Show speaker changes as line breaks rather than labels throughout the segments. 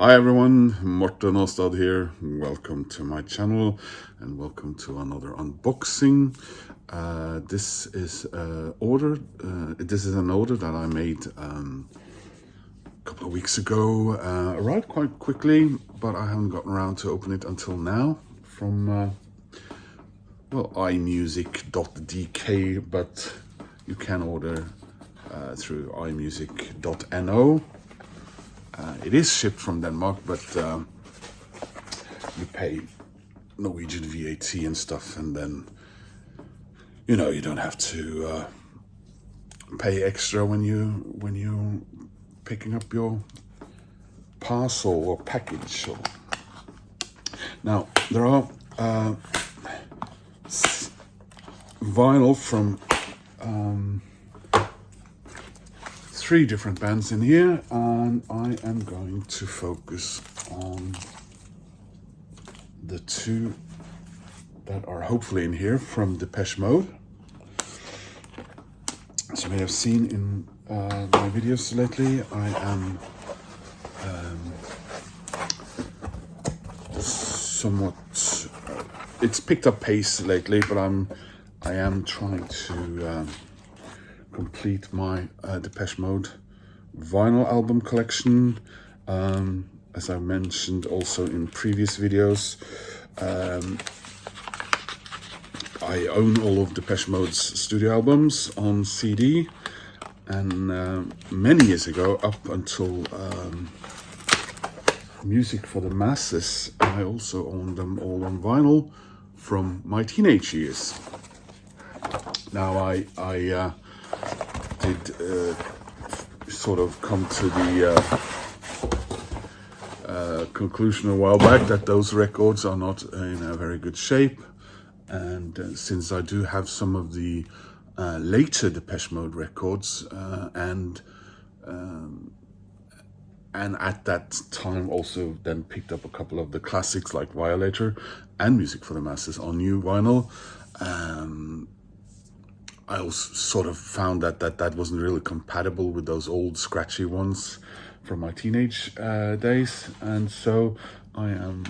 Hi everyone, Morten Åstad here. Welcome to my channel and welcome to another unboxing. This is an order that I made a couple of weeks ago. Arrived quite quickly, but I haven't gotten around to open it until now from imusic.dk, but you can order through imusic.no. It is shipped from Denmark, but you pay Norwegian VAT and stuff, and then you don't have to pay extra when you picking up your parcel or package. Now there are vinyl from 3 different bands in here, and I am going to focus on the 2 that are hopefully in here from Depeche Mode. As you may have seen in my videos lately, I am somewhat it's picked up pace lately, but I am trying to complete my Depeche Mode vinyl album collection. As I mentioned also in previous videos, I own all of Depeche Mode's studio albums on CD, and many years ago, up until Music for the Masses, I also owned them all on vinyl from my teenage years. Now I did sort of come to the conclusion a while back that those records are not in a very good shape, and since I do have some of the later Depeche Mode records, and at that time also then picked up a couple of the classics like Violator and Music for the Masses on new vinyl, I also sort of found that wasn't really compatible with those old scratchy ones from my teenage days, and so I am,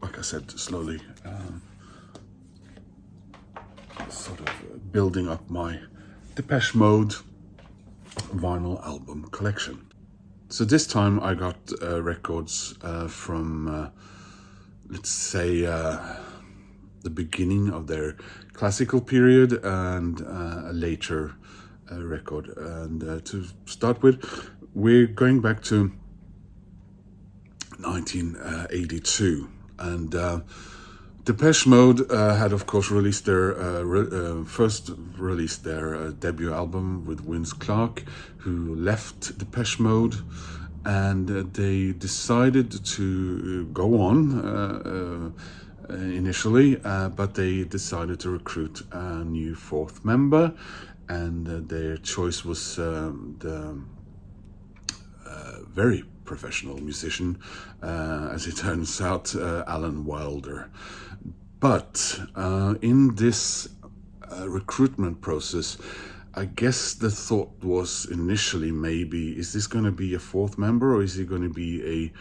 like I said, slowly sort of building up my Depeche Mode vinyl album collection. So this time I got records from, let's say, the beginning of their classical period and a later record. And to start with, we're going back to 1982, and Depeche Mode had of course released their first released their debut album with Vince Clarke, who left Depeche Mode, and they decided to go on initially, but they decided to recruit a new 4th member, and their choice was the very professional musician, as it turns out, Alan Wilder. But in this recruitment process, I guess the thought was initially, maybe, is this going to be a 4th member, or is he going to be a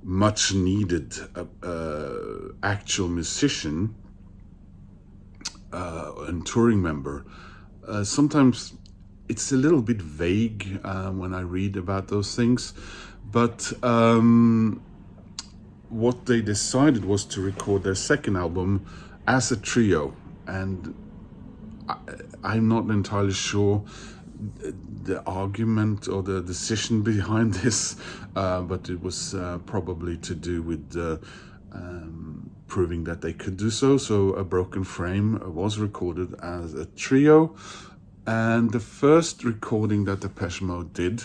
much needed actual musician and touring member? Sometimes it's a little bit vague when I read about those things, but what they decided was to record their 2nd album as a trio, and I'm not entirely sure the argument or the decision behind this, but it was probably to do with proving that they could do so. So A Broken Frame was recorded as a trio, and the first recording that Depeche Mode did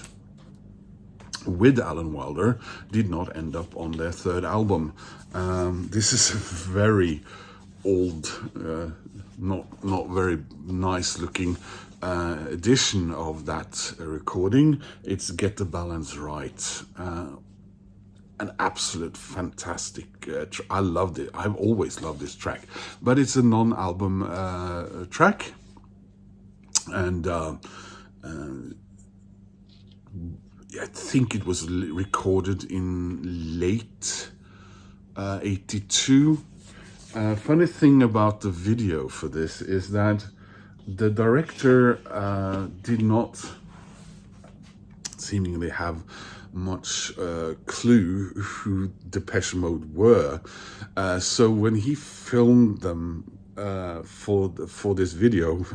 with Alan Wilder did not end up on their 3rd album. This is a very old, not very nice looking edition of that recording. It's Get the Balance Right. An absolute fantastic I loved it. I've always loved this track, but it's a non-album track, and I think it was recorded in late 82. Funny thing about the video for this is that the director did not seemingly have much clue who Depeche Mode were. So when he filmed them for this video,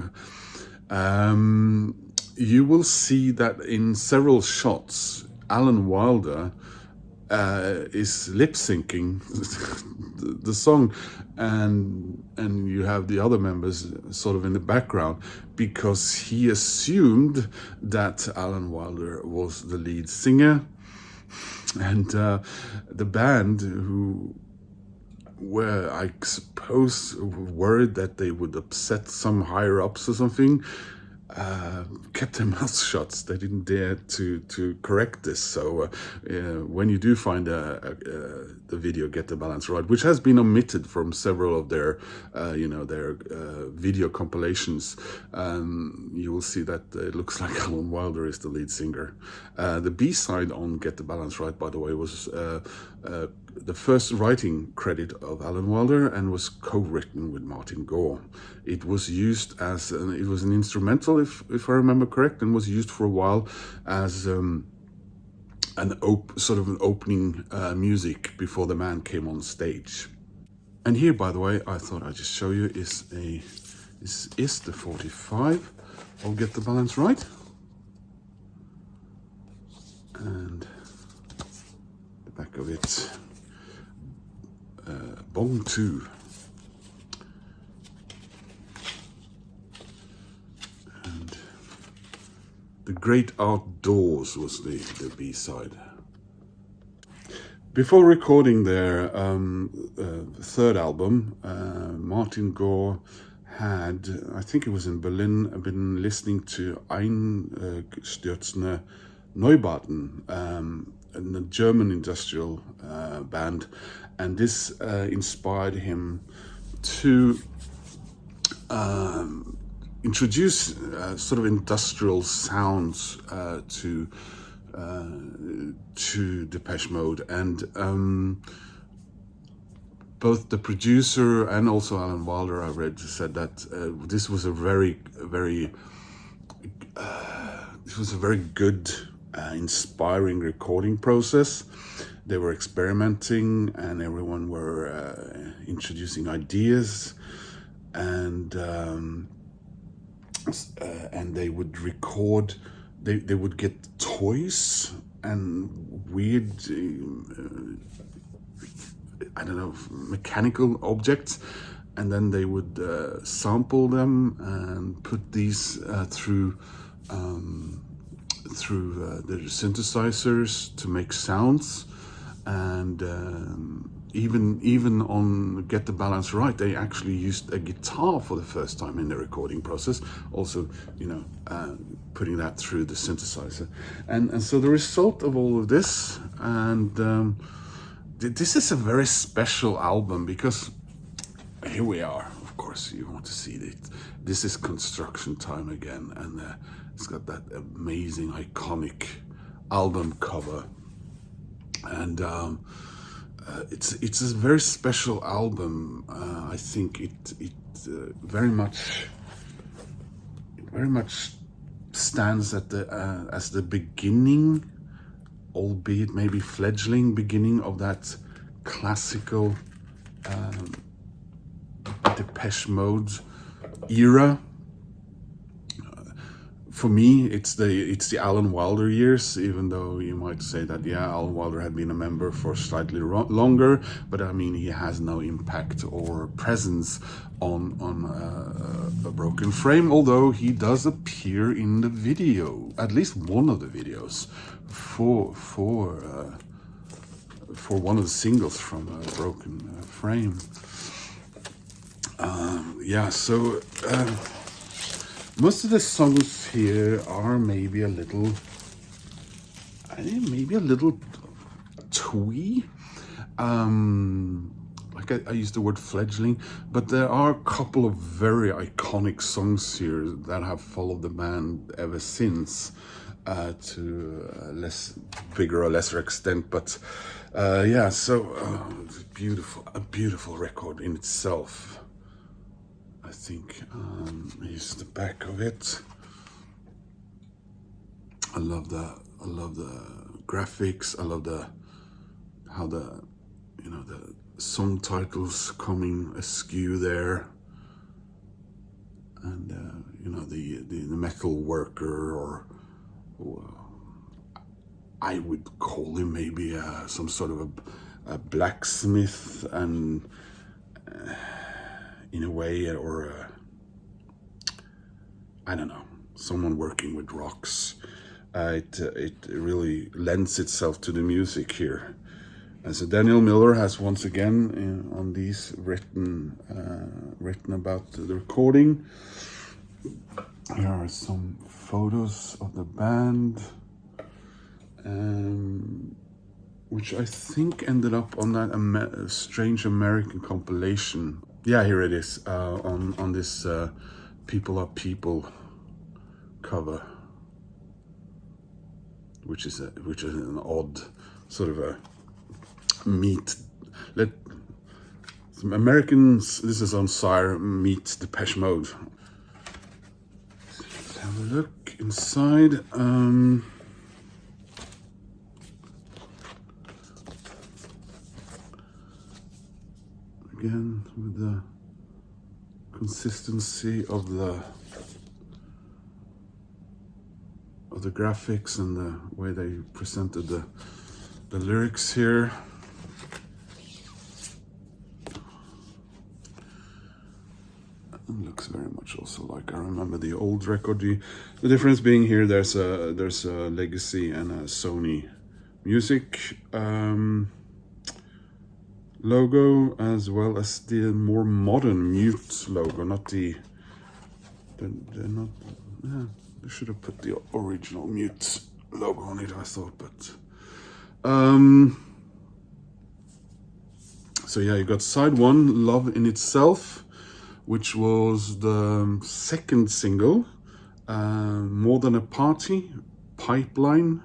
you will see that in several shots, Alan Wilder is lip syncing the song, and you have the other members sort of in the background, because he assumed that Alan Wilder was the lead singer, and the band, who were, I suppose, worried that they would upset some higher ups or something, kept their mouths shut. They didn't dare to correct this. So when you do find the video Get the Balance Right, which has been omitted from several of their their video compilations, you will see that it looks like Alan Wilder is the lead singer. The B-side on Get the Balance Right, by the way, was the first writing credit of Alan Wilder, and was co-written with Martin Gore. It was used as it was an instrumental, if I remember correct, and was used for a while as sort of an opening music before the man came on stage. And here, by the way, I thought I'd just show you this is the 45. I'll Get the Balance Right, and the back of it. Bong 2. And The Great Outdoors was the B-side. Before recording their third album, Martin Gore had, I think it was in Berlin, been listening to Einstürzende Neubauten, a German industrial band, and this inspired him to introduce sort of industrial sounds to Depeche Mode, and both the producer and also Alan Wilder, I read, said that this was a very good, inspiring recording process. They were experimenting, and everyone were introducing ideas, and they would record. They would get toys and weird, I don't know, mechanical objects, and then they would sample them and put these through the synthesizers to make sounds. And even on Get the Balance Right, they actually used a guitar for the first time in the recording process, also, putting that through the synthesizer. And so the result of all of this, and this is a very special album, because here we are, of course, you want to see it. This is Construction Time again, and it's got that amazing, iconic album cover. And it's a very special album. I think it very much stands at as the beginning, albeit maybe fledgling beginning, of that classical Depeche Mode era. For me, it's the Alan Wilder years, even though you might say that, yeah, Alan Wilder had been a member for slightly longer, but I mean, he has no impact or presence on A Broken Frame, although he does appear in the video, at least one of the videos, for one of the singles from A Broken Frame. So most of the songs here are maybe a little twee. like I use the word fledgling, but there are a couple of very iconic songs here that have followed the band ever since, to less bigger or lesser extent. But yeah, so it's a beautiful record in itself. I think here's the back of it. I love the graphics. I love how the song titles coming askew there, and the metal worker, or I would call him maybe some sort of a blacksmith, and in a way, or I don't know, someone working with rocks. It really lends itself to the music here. And so Daniel Miller has once again on these written about the recording. Here are some photos of the band, which I think ended up on that strange American compilation. Yeah, here it is, on this People Are People cover, which is an odd sort of a meet. Some Americans, this is on Sire meet Depeche Mode. Let's have a look inside. Again, with the consistency of the graphics and the way they presented the lyrics here. It looks very much also like I remember the old record. The difference being here, there's a Legacy and a Sony Music logo, as well as the more modern Mute logo. Not they're not. Yeah, they should have put the original Mute logo on it, I thought, but. So yeah, you got side one, Love in Itself, which was the second single, More Than a Party, Pipeline,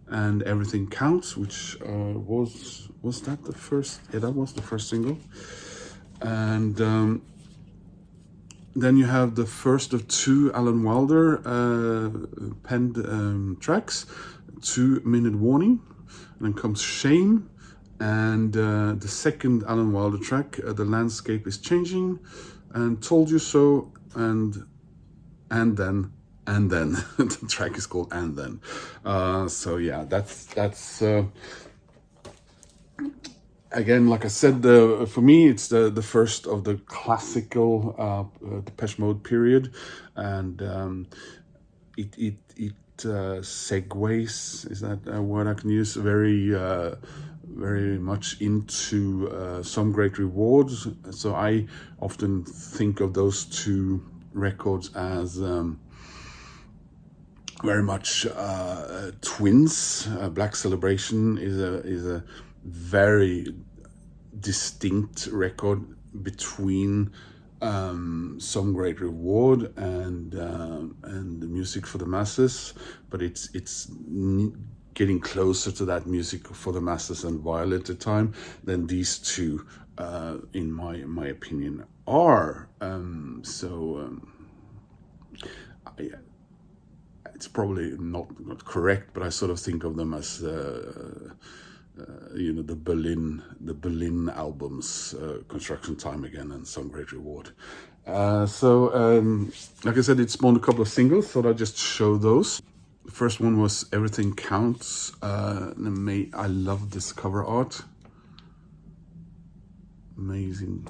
and Everything Counts, which was that the first? Yeah, that was the first single. And then you have the first of two Alan Wilder penned tracks, 2 Minute Warning, and then comes Shame, and the second Alan Wilder track, The Landscape Is Changing, and Told You So, and then the track is called And Then. So yeah, that's again, like I said, for me, it's the first of the classical Depeche Mode period, and it segues, is that a word I can use, very much into Some Great Rewards. So I often think of those two records as very much twins. Black Celebration is a very distinct record between Some Great Reward and the Music for the Masses, but it's getting closer to that Music for the Masses and Violet at the time than these two, in my opinion, are. It's probably not correct, but I sort of think of them as the Berlin albums, Construction Time Again and Some Great Reward. Like I said, it spawned a couple of singles, thought I'd just show those. The first one was Everything Counts. I love this cover art. Amazing.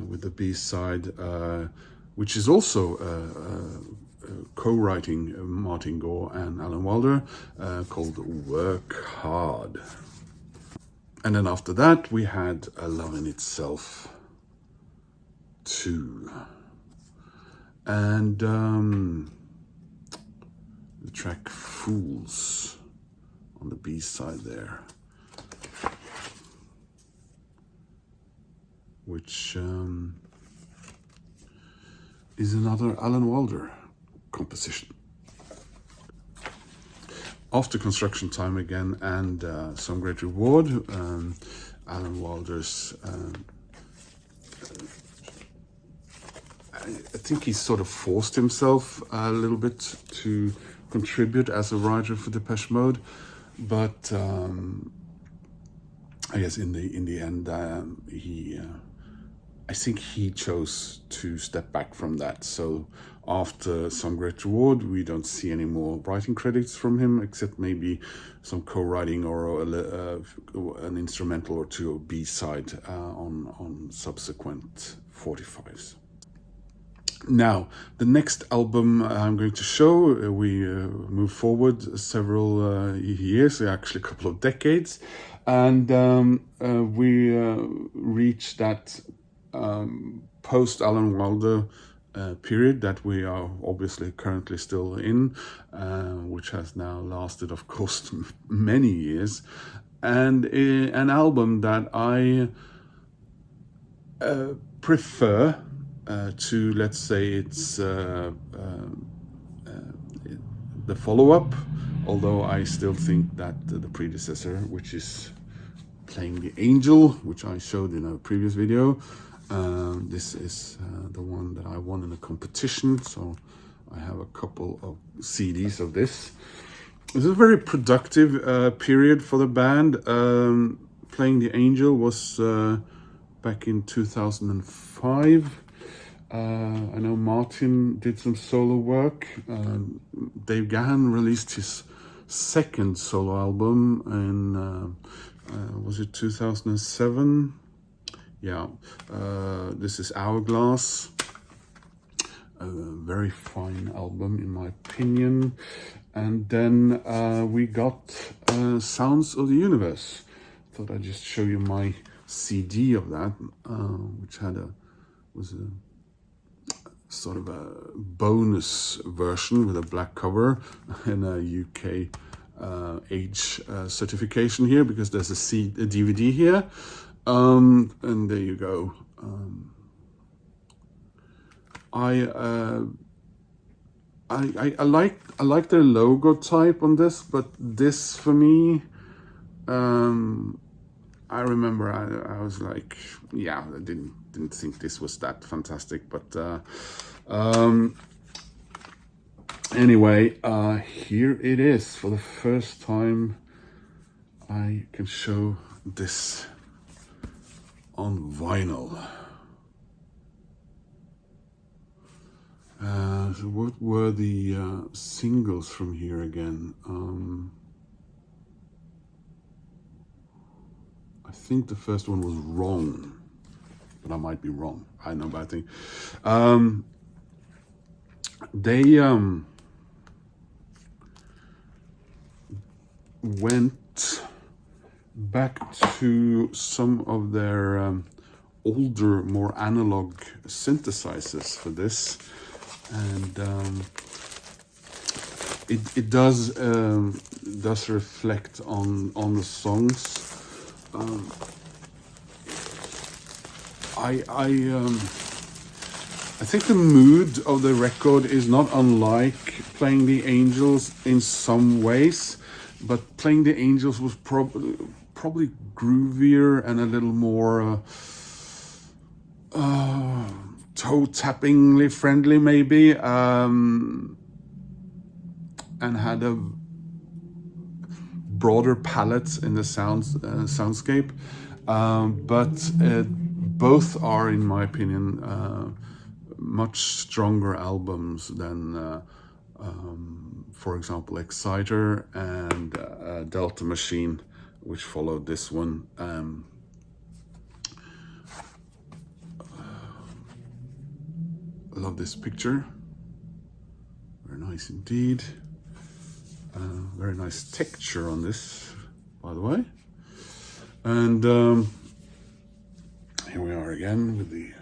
With the B-side, which is also co-writing Martin Gore and Alan Wilder, called Work Hard. And then after that, we had A Love in Itself 2. and the track Fools on the B side there, which is another Alan Wilder composition. After Construction Time again and Some Great Reward, Alan Wilder's, I think he sort of forced himself a little bit to contribute as a writer for Depeche Mode, but I guess in the end I think he chose to step back from that. So after Some Great Reward, we don't see any more writing credits from him, except maybe some co-writing or an instrumental or two of B-side on subsequent 45s. Now, the next album I'm going to show, we move forward several years, actually a couple of decades, and we reach that post Alan Wilder period that we are obviously currently still in, which has now lasted, of course, many years, and an album that I prefer to, let's say, it's the follow-up, although I still think that the predecessor, which is Playing the Angel, which I showed in a previous video, this is the one that I won in a competition, so I have a couple of CDs of this. It's a very productive period for the band. Playing the Angel was back in 2005. I know Martin did some solo work. Dave Gahan released his second solo album in, was it 2007? Yeah, this is Hourglass, a very fine album in my opinion. And then we got Sounds of the Universe. Thought I'd just show you my CD of that, which was a sort of a bonus version with a black cover and a UK age certification here, because there's a DVD here. And there you go. I like their logo type on this, but this for me, I remember I was like, yeah, I didn't think this was that fantastic, but anyway, here it is. For the first time I can show this on vinyl. So what were the singles from here again? I think the first one was Wrong, but I might be wrong. I know, but I think they went back to some of their older, more analog synthesizers for this, and it does reflect on the songs. I think the mood of the record is not unlike Playing the Angels in some ways, but Playing the Angels was probably groovier and a little more toe-tappingly friendly, maybe, and had a broader palette in the soundscape, but both are, in my opinion, much stronger albums than, for example, Exciter and Delta Machine, which followed this one. I love this picture. Very nice indeed. Very nice texture on this, by the way. And here we are again with the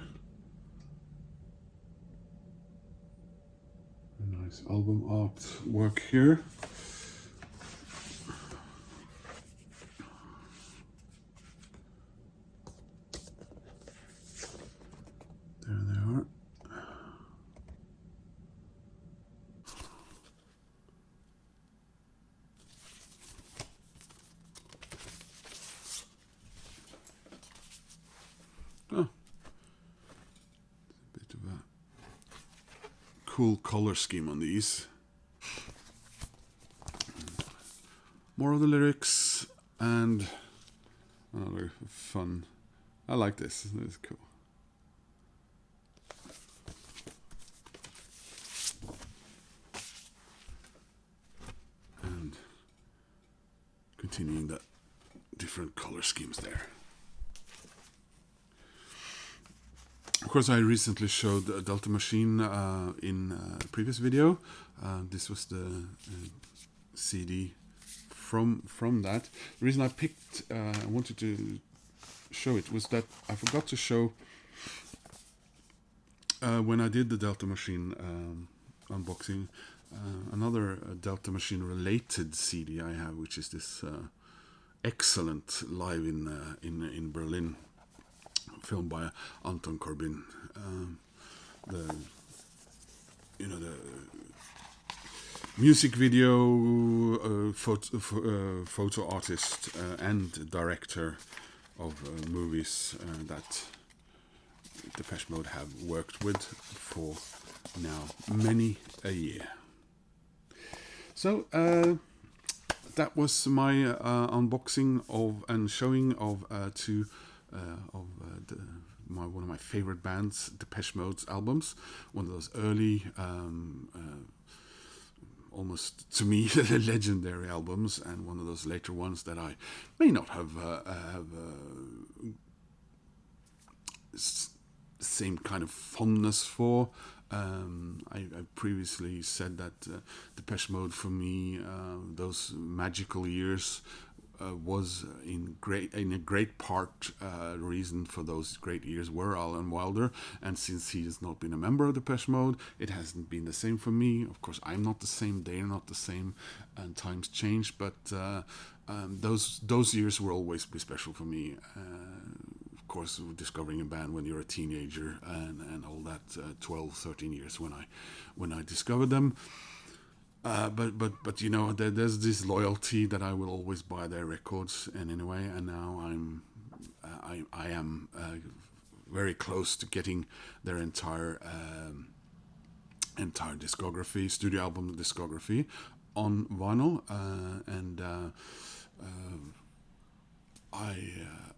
Nice album artwork here. There they are. Oh, a bit of a cool color scheme on these. More of the lyrics and another fun. I like this. This is cool. And continuing the different color schemes there. Of course, I recently showed a Delta Machine in a previous video. This was the CD from that. The reason I picked, I wanted to show it, was that I forgot to show when I did the Delta Machine unboxing, another Delta Machine related CD I have, which is this excellent live in Berlin, filmed by Anton Corbin. The music video photo artist and director of movies that Depeche Mode have worked with for now many a year. So that was my unboxing of and showing of one of my favorite bands, Depeche Mode's albums. One of those early, almost to me legendary albums, and one of those later ones that I may not have same kind of fondness for. I previously said that Depeche Mode for me, those magical years, was in a great part reason for those great years were Alan Wilder, and since he has not been a member of Depeche Mode, it hasn't been the same for me. Of course, I'm not the same, they're not the same, and times change, but those years will always be special for me. Of course, discovering a band when you're a teenager and all that, 12, 13 years when I discovered them. But you know, there's this loyalty that I will always buy their records, and anyway, and now I am very close to getting their entire discography, studio album discography, on vinyl, and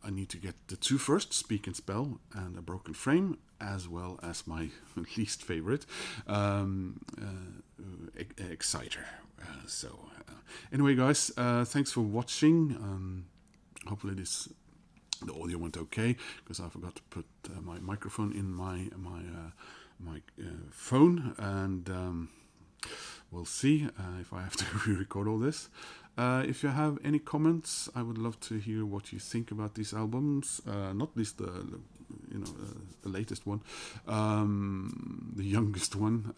I need to get the two first, Speak and Spell and A Broken Frame, as well as my least favorite, Exciter. Anyway, guys, thanks for watching. Hopefully the audio went okay, because I forgot to put my microphone in my phone, and we'll see if I have to re-record all this. If you have any comments, I would love to hear what you think about these albums. Not least the latest one, the youngest one,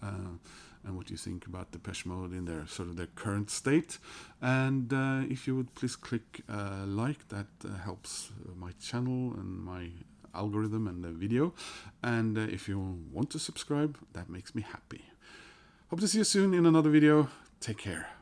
and what you think about Depeche Mode in their their current state. And if you would please click like, that helps my channel and my algorithm and the video. And if you want to subscribe, that makes me happy. Hope to see you soon in another video. Take care.